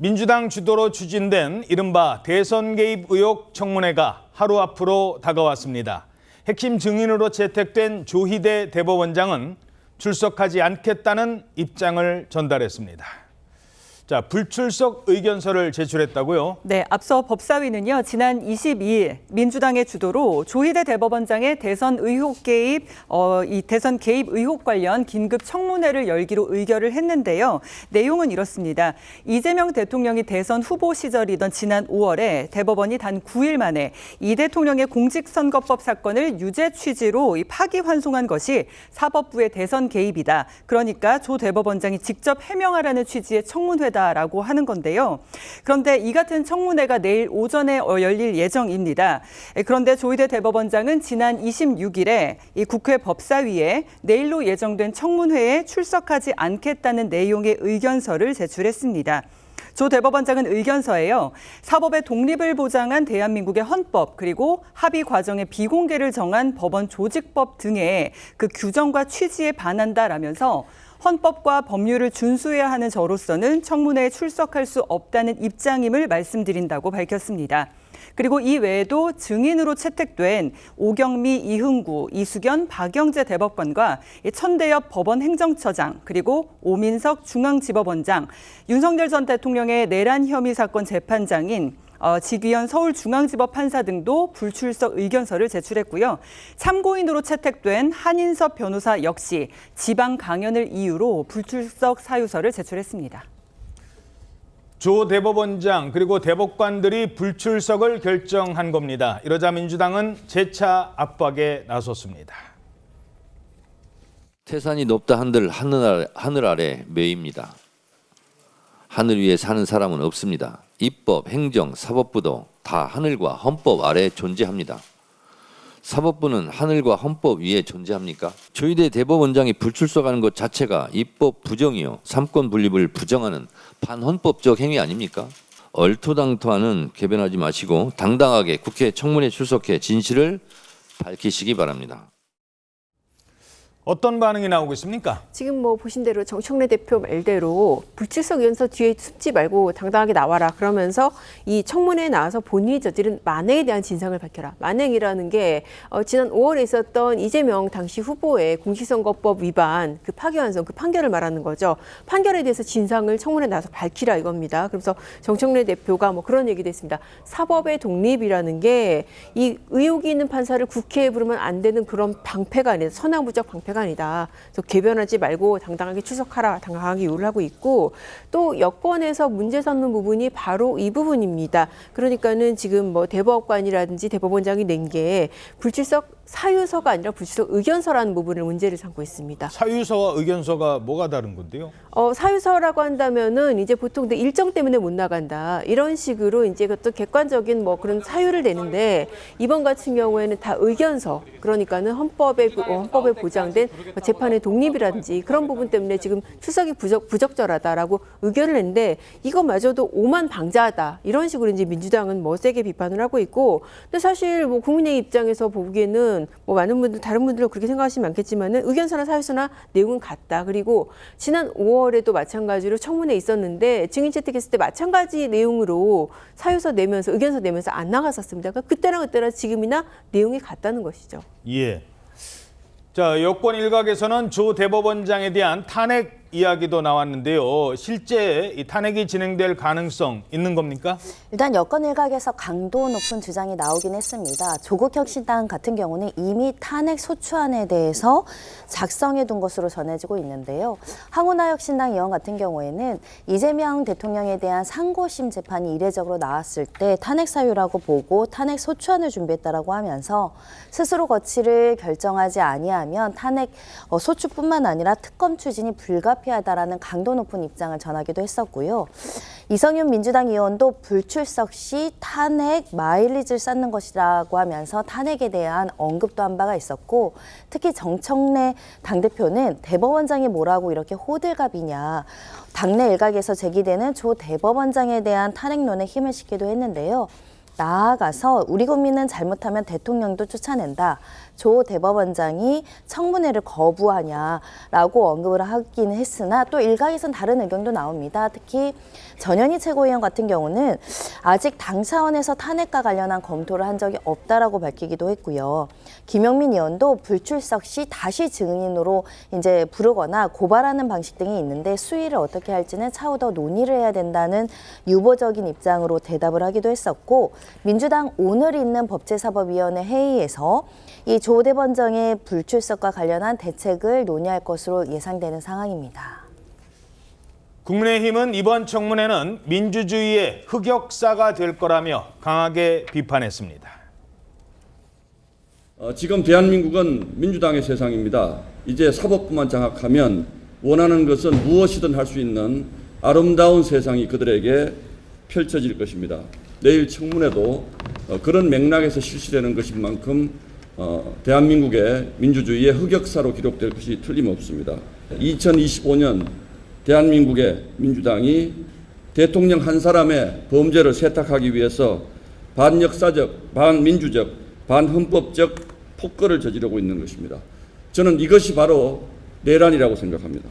민주당 주도로 추진된 이른바 대선 개입 의혹 청문회가 하루 앞으로 다가왔습니다. 핵심 증인으로 채택된 조희대 대법원장은 출석하지 않겠다는 입장을 전달했습니다. 자, 불출석 의견서를 제출했다고요? 네, 앞서 법사위는요, 지난 22일 민주당의 주도로 조희대 대법원장의 대선 의혹 개입, 이 대선 개입 의혹 관련 긴급 청문회를 열기로 의결을 했는데요. 내용은 이렇습니다. 이재명 대통령이 대선 후보 시절이던 지난 5월에 대법원이 단 9일 만에 이 대통령의 공직선거법 사건을 유죄 취지로 파기환송한 것이 사법부의 대선 개입이다. 그러니까 조 대법원장이 직접 해명하라는 취지의 청문회다. 라고 하는 건데요. 그런데 이 같은 청문회가 내일 오전에 열릴 예정입니다. 그런데 조희대 대법원장은 지난 26일에 이 국회 법사위에 내일로 예정된 청문회에 출석하지 않겠다는 내용의 의견서를 제출했습니다. 조 대법원장은 의견서에요. 사법의 독립을 보장한 대한민국의 헌법 그리고 합의 과정의 비공개를 정한 법원 조직법 등의 그 규정과 취지에 반한다라면서 헌법과 법률을 준수해야 하는 저로서는 청문회에 출석할 수 없다는 입장임을 말씀드린다고 밝혔습니다. 그리고 이 외에도 증인으로 채택된 오경미, 이흥구, 이수견, 박영재 대법관과 천대엽 법원 행정처장 그리고 오민석 중앙지법원장, 윤석열 전 대통령의 내란 혐의 사건 재판장인 지귀현 서울중앙지법 판사 등도 불출석 의견서를 제출했고요. 참고인으로 채택된 한인섭 변호사 역시 지방 강연을 이유로 불출석 사유서를 제출했습니다. 조 대법원장 그리고 대법관들이 불출석을 결정한 겁니다. 이러자 민주당은 재차 압박에 나섰습니다. 태산이 높다 한들 하늘 아래 매입니다. 하늘 위에 사는 사람은 없습니다. 입법, 행정, 사법부도 다 하늘과 헌법 아래 존재합니다. 사법부는 하늘과 헌법 위에 존재합니까? 조희대 대법원장이 불출석하는 것 자체가 입법 부정이요, 삼권 분립을 부정하는 반헌법적 행위 아닙니까? 얼토당토하는 궤변하지 마시고 당당하게 국회 청문회 출석해 진실을 밝히시기 바랍니다. 어떤 반응이 나오고 있습니까? 지금 보신 대로 정청래 대표 말대로 불출석 의견서 뒤에 숨지 말고 당당하게 나와라 그러면서 이 청문회에 나와서 본인이 저지른 만행에 대한 진상을 밝혀라. 만행이라는 게 지난 5월에 있었던 이재명 당시 후보의 공직선거법 위반 그 파기환송 그 판결을 말하는 거죠. 판결에 대해서 진상을 청문회에 나와서 밝히라 이겁니다. 그래서 정청래 대표가 그런 얘기도 했습니다. 사법의 독립이라는 게 이 의혹이 있는 판사를 국회에 부르면 안 되는 그런 방패가 아니다. 선왕부적 방패가 아니다. 그래서 궤변하지 말고 당당하게 출석하라. 당당하게 요구를 하고 있고 또 여권에서 문제 삼는 부분이 바로 이 부분입니다. 그러니까는 지금 대법관이라든지 대법원장이 낸 게 불출석 사유서가 아니라 불출석 의견서라는 부분을 문제를 삼고 있습니다. 사유서와 의견서가 뭐가 다른 건데요? 사유서라고 한다면은 이제 보통 일정 때문에 못 나간다. 이런 식으로 이제 그것도 객관적인 그런 사유를 내는데 이번 같은 경우에는 다 의견서. 그러니까는 헌법에 보장된 재판의 독립이라든지 그런 부분 때문에 지금 출석이 부적절하다라고 의견을 냈는데 이것마저도 오만방자하다. 이런 식으로 이제 민주당은 세게 비판을 하고 있고 근데 사실 국민의 입장에서 보기에는 많은 분들 다른 분들은 그렇게 생각하시면 않겠지만은 의견서나 사유서나 내용은 같다. 그리고 지난 5월에도 마찬가지로 청문회 있었는데 증인 채택했을 때 마찬가지 내용으로 사유서 내면서 의견서 내면서 안 나갔었습니다. 그러니까 그때나 지금이나 내용이 같다는 것이죠. 예. 자, 여권 일각에서는 조 대법원장에 대한 탄핵 이야기도 나왔는데요. 실제 이 탄핵이 진행될 가능성 있는 겁니까? 일단 여권 일각에서 강도 높은 주장이 나오긴 했습니다. 조국혁신당 같은 경우는 이미 탄핵 소추안에 대해서 작성해둔 것으로 전해지고 있는데요. 황운하 혁신당 의원 같은 경우에는 이재명 대통령에 대한 상고심 재판이 이례적으로 나왔을 때 탄핵 사유라고 보고 탄핵 소추안을 준비했다라고 하면서 스스로 거취를 결정하지 아니하면 탄핵 소추뿐만 아니라 특검 추진이 불가피하다라는 강도 높은 입장을 전하기도 했었고요. 이성윤 민주당 의원도 불출석 시 탄핵 마일리지를 쌓는 것이라고 하면서 탄핵에 대한 언급도 한 바가 있었고 특히 정청래 당대표는 대법원장이 뭐라고 이렇게 호들갑이냐. 당내 일각에서 제기되는 조 대법원장에 대한 탄핵론에 힘을 싣기도 했는데요. 나아가서 우리 국민은 잘못하면 대통령도 쫓아낸다. 조 대법원장이 청문회를 거부하냐라고 언급을 하긴 했으나 또 일각에선 다른 의견도 나옵니다. 특히 전현희 최고위원 같은 경우는 아직 당 차원에서 탄핵과 관련한 검토를 한 적이 없다라고 밝히기도 했고요. 김영민 의원도 불출석 시 다시 증인으로 이제 부르거나 고발하는 방식 등이 있는데 수위를 어떻게 할지는 차후 더 논의를 해야 된다는 유보적인 입장으로 대답을 하기도 했었고, 민주당 오늘 있는 법제사법위원회 회의에서 이 조 대법원장의 불출석과 관련한 대책을 논의할 것으로 예상되는 상황입니다. 국민의힘은 이번 청문회는 민주주의의 흑역사가 될 거라며 강하게 비판했습니다. 지금 대한민국은 민주당의 세상입니다. 이제 사법부만 장악하면 원하는 것은 무엇이든 할 수 있는 아름다운 세상이 그들에게 펼쳐질 것입니다. 내일 청문회도 그런 맥락에서 실시되는 것인 만큼 대한민국의 민주주의의 흑역사로 기록될 것이 틀림없습니다. 2025년 대한민국의 민주당이 대통령 한 사람의 범죄를 세탁하기 위해서 반역사적, 반민주적, 반헌법적 폭거를 저지르고 있는 것입니다. 저는 이것이 바로 내란이라고 생각합니다.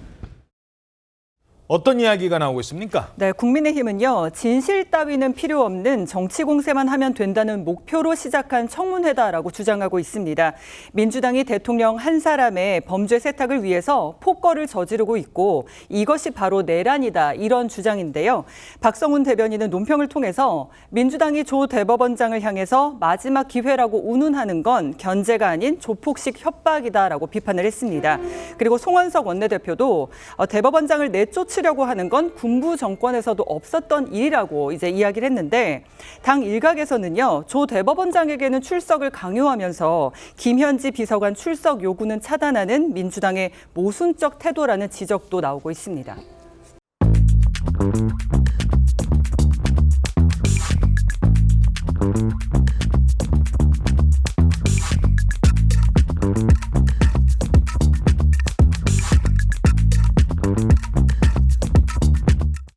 어떤 이야기가 나오고 있습니까? 네, 국민의힘은요, 진실 따위는 필요 없는 정치 공세만 하면 된다는 목표로 시작한 청문회다라고 주장하고 있습니다. 민주당이 대통령 한 사람의 범죄 세탁을 위해서 폭거를 저지르고 있고 이것이 바로 내란이다, 이런 주장인데요. 박성훈 대변인은 논평을 통해서 민주당이 조 대법원장을 향해서 마지막 기회라고 운운하는 건 견제가 아닌 조폭식 협박이다라고 비판을 했습니다. 그리고 송원석 원내대표도 대법원장을 내쫓으려고 하는 건 군부 정권에서도 없었던 일이라고 이제 이야기를 했는데, 당 일각에서는요, 조 대법원장에게는 출석을 강요하면서 김현지 비서관 출석 요구는 차단하는 민주당의 모순적 태도라는 지적도 나오고 있습니다.